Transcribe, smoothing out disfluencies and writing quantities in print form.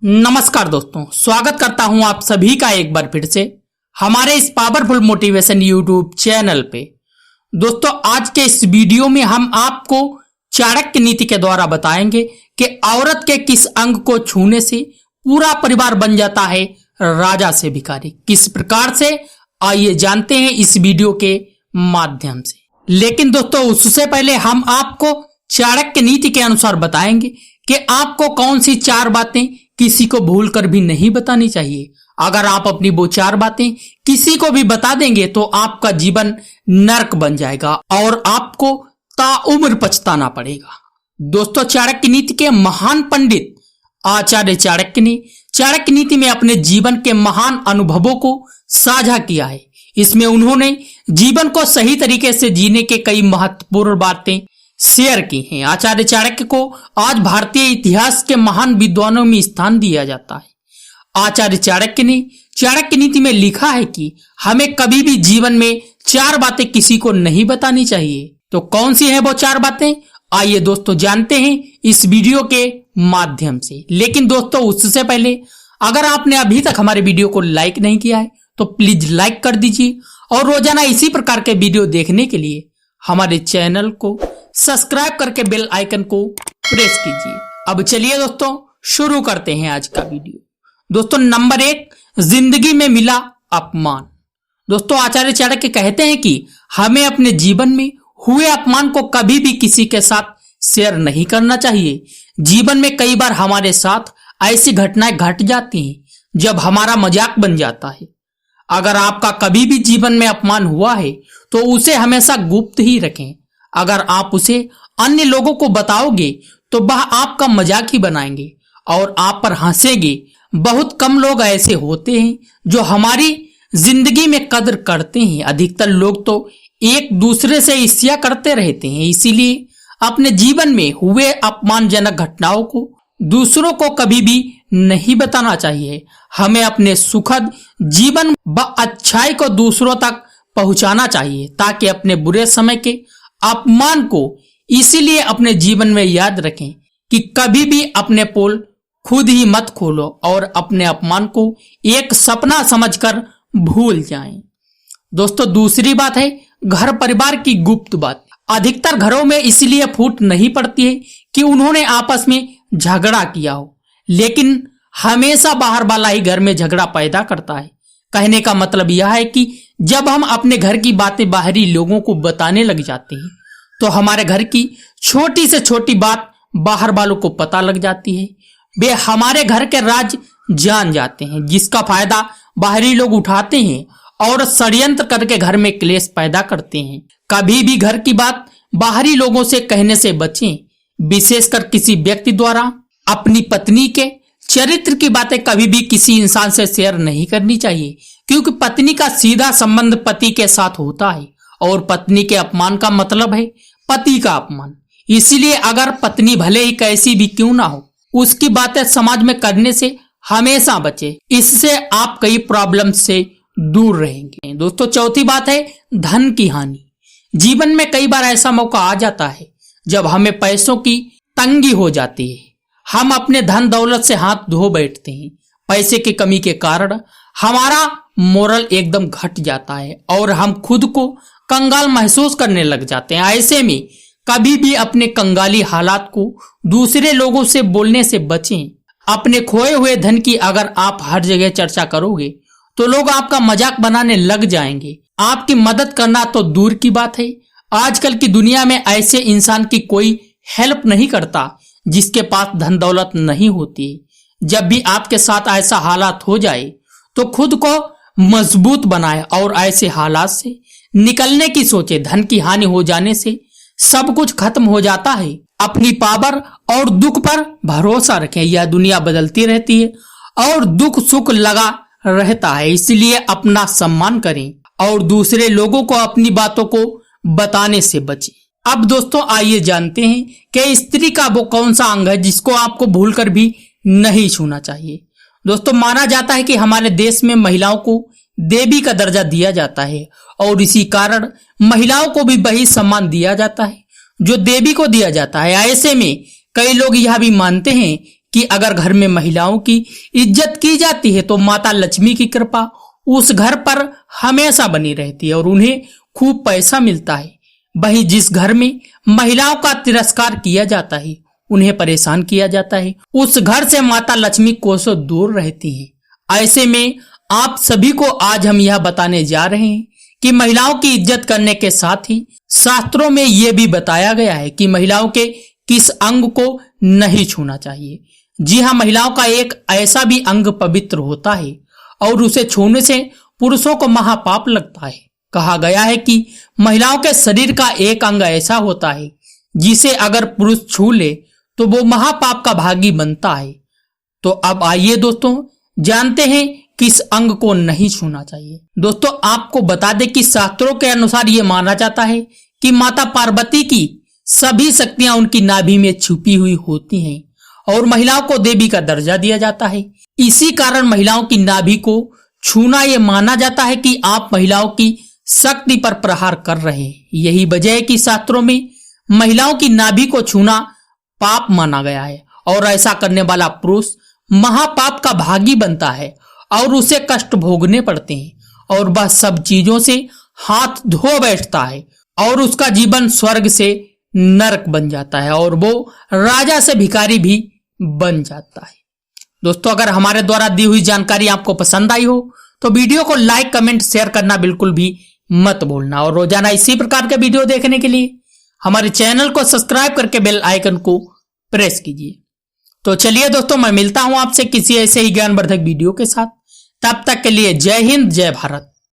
नमस्कार दोस्तों, स्वागत करता हूं आप सभी का एक बार फिर से हमारे इस पावरफुल मोटिवेशन यूट्यूब चैनल पे। दोस्तों, आज के इस वीडियो में हम आपको चाणक्य नीति के द्वारा बताएंगे कि औरत के किस अंग को छूने से पूरा परिवार बन जाता है राजा से भिखारी। किस प्रकार से, आइए जानते हैं इस वीडियो के माध्यम से। लेकिन दोस्तों, उससे पहले हम आपको चाणक्य नीति के अनुसार बताएंगे कि आपको कौन सी 4 बातें किसी को भूलकर भी नहीं बतानी चाहिए। अगर आप अपनी वो 4 बातें किसी को भी बता देंगे तो आपका जीवन नरक बन जाएगा और आपको ताउम्र पछताना पड़ेगा। दोस्तों, चाणक्य नीति के महान पंडित आचार्य चाणक्य ने चाणक्य नीति में अपने जीवन के महान अनुभवों को साझा किया है। इसमें उन्होंने जीवन को सही तरीके से जीने के कई महत्वपूर्ण बातें शेयर की हैं। आचार्य चाणक्य को आज भारतीय इतिहास के महान विद्वानों में स्थान दिया जाता है। आचार्य चाणक्य ने चाणक्य नीति में लिखा है कि हमें कभी भी जीवन में 4 बातें किसी को नहीं बतानी चाहिए। तो कौन सी है वो 4 बातें, आइए दोस्तों जानते हैं इस वीडियो के माध्यम से। लेकिन दोस्तों, उससे पहले अगर आपने अभी तक हमारे वीडियो को लाइक नहीं किया है तो प्लीज लाइक कर दीजिए और रोजाना इसी प्रकार के वीडियो देखने के लिए हमारे चैनल को सब्सक्राइब करके बेल आइकन को प्रेस कीजिए। अब चलिए दोस्तों, शुरू करते हैं आज का वीडियो। दोस्तों, नंबर 1, जिंदगी में मिला अपमान। दोस्तों, आचार्य चाणक्य कहते हैं कि हमें अपने जीवन में हुए अपमान को कभी भी किसी के साथ शेयर नहीं करना चाहिए। जीवन में कई बार हमारे साथ ऐसी घटनाएं घट जाती हैं जब हमारा मजाक बन जाता है। अगर आपका कभी भी जीवन में अपमान हुआ है तो उसे हमेशा गुप्त ही रखें। अगर आप उसे अन्य लोगों को बताओगे तो वह आपका मजाक ही बनाएंगे और आप पर हंसेंगे। बहुत कम लोग ऐसे होते हैं जो हमारी जिंदगी में कदर करते हैं। अधिकतर लोग तो एक दूसरे से ईर्ष्या करते रहते हैं। इसीलिए अपने जीवन में हुए अपमानजनक घटनाओं को दूसरों को कभी भी नहीं बताना चाहिए। हमें अपने सुखद जीवन व अच्छाई को दूसरों तक पहुंचाना चाहिए ताकि अपने बुरे समय के अपमान को इसीलिए अपने जीवन में याद रखें कि कभी भी अपने पोल खुद ही मत खोलो और अपने अपमान को एक सपना समझकर भूल जाएं। दोस्तों, दूसरी बात है घर परिवार की गुप्त बात। अधिकतर घरों में इसलिए फूट नहीं पड़ती है कि उन्होंने आपस में झगड़ा किया हो, लेकिन हमेशा बाहर वाला ही घर में झगड़ा पैदा करता है। कहने का मतलब यह है कि जब हम अपने घर की बातें बाहरी लोगों को बताने लग जाते हैं तो हमारे घर की छोटी से छोटी बात बाहर वालों को पता लग जाती है। वे हमारे घर के राज जान जाते हैं, जिसका फायदा बाहरी लोग उठाते हैं और षड्यंत्र करके घर में क्लेश पैदा करते हैं। कभी भी घर की बात बाहरी लोगों से कहने से बचें। विशेषकर किसी व्यक्ति द्वारा अपनी पत्नी के चरित्र की बातें कभी भी किसी इंसान से शेयर नहीं करनी चाहिए, क्योंकि पत्नी का सीधा संबंध पति के साथ होता है और पत्नी के अपमान का मतलब है पति का अपमान। इसीलिए अगर पत्नी भले ही कैसी भी क्यों ना हो, उसकी बातें समाज में करने से हमेशा बचे। इससे आप कई प्रॉब्लम से दूर रहेंगे। दोस्तों, चौथी बात है धन की हानि। जीवन में कई बार ऐसा मौका आ जाता है जब हमें पैसों की तंगी हो जाती है। हम अपने धन दौलत से हाथ धो बैठते हैं। पैसे की कमी के कारण हमारा मोरल एकदम घट जाता है और हम खुद को कंगाल महसूस करने लग जाते हैं। ऐसे में कभी भी अपने कंगाली हालात को दूसरे लोगों से बोलने से बचें। अपने खोए हुए धन की अगर आप हर जगह चर्चा करोगे तो लोग आपका मजाक बनाने लग जाएंगे। आपकी मदद करना तो दूर की बात है, आजकल की दुनिया में ऐसे इंसान की कोई हेल्प नहीं करता जिसके पास धन दौलत नहीं होती। जब भी आपके साथ ऐसा हालात हो जाए तो खुद को मजबूत बनाए और ऐसे हालात से निकलने की सोचे। धन की हानि हो जाने से सब कुछ खत्म हो जाता है। अपनी पावर और दुख पर भरोसा रखें। यह दुनिया बदलती रहती है और दुख सुख लगा रहता है। इसलिए अपना सम्मान करें और दूसरे लोगों को अपनी बातों को बताने से बचें। अब दोस्तों, आइए जानते हैं कि स्त्री का वो कौन सा अंग है जिसको आपको भूलकर भी नहीं छूना चाहिए। दोस्तों, माना जाता है कि हमारे देश में महिलाओं को देवी का दर्जा दिया जाता है और इसी कारण महिलाओं को भी वही सम्मान दिया जाता है जो देवी को दिया जाता है। ऐसे में कई लोग यह भी मानते हैं कि अगर घर में महिलाओं की इज्जत की जाती है तो माता लक्ष्मी की कृपा उस घर पर हमेशा बनी रहती है और उन्हें खूब पैसा मिलता है। वहीं जिस घर में महिलाओं का तिरस्कार किया जाता है, उन्हें परेशान किया जाता है, उस घर से माता लक्ष्मी कोसों दूर रहती है। ऐसे में आप सभी को आज हम यह बताने जा रहे हैं कि महिलाओं की इज्जत करने के साथ ही शास्त्रों में यह भी बताया गया है कि महिलाओं के किस अंग को नहीं छूना चाहिए। जी हाँ, महिलाओं का एक ऐसा भी अंग पवित्र होता है और उसे छूने से पुरुषों को महापाप लगता है। कहा गया है कि महिलाओं के शरीर का एक अंग ऐसा होता है जिसे अगर पुरुष छू ले तो वो महापाप का भागी बनता है। तो अब आइए दोस्तों जानते हैं किस अंग को नहीं छूना चाहिए। दोस्तों आपको बता दें कि शास्त्रों के अनुसार ये माना जाता है कि माता पार्वती की सभी शक्तियां उनकी नाभि में छुपी हुई होती हैं और महिलाओं को देवी का दर्जा दिया जाता है। इसी कारण महिलाओं की नाभि को छूना ये माना जाता है कि आप महिलाओं की शक्ति पर प्रहार कर रहे हैं। यही वजह है कि शास्त्रों में महिलाओं की नाभि को छूना पाप माना गया है और ऐसा करने वाला पुरुष महापाप का भागी बनता है और उसे कष्ट भोगने पड़ते हैं और वह सब चीजों से हाथ धो बैठता है और उसका जीवन स्वर्ग से नरक बन जाता है और वो राजा से भिखारी भी बन जाता है। दोस्तों अगर हमारे द्वारा दी हुई जानकारी आपको पसंद आई हो तो वीडियो को लाइक, कमेंट, शेयर करना बिल्कुल भी मत भूलना और रोजाना इसी प्रकार के वीडियो देखने के लिए हमारे चैनल को सब्सक्राइब करके बेल आइकन को प्रेस कीजिए। तो चलिए दोस्तों मैं मिलता हूं आपसे किसी ऐसे ही ज्ञानवर्धक वीडियो के साथ। तब तक के लिए जय हिंद, जय भारत।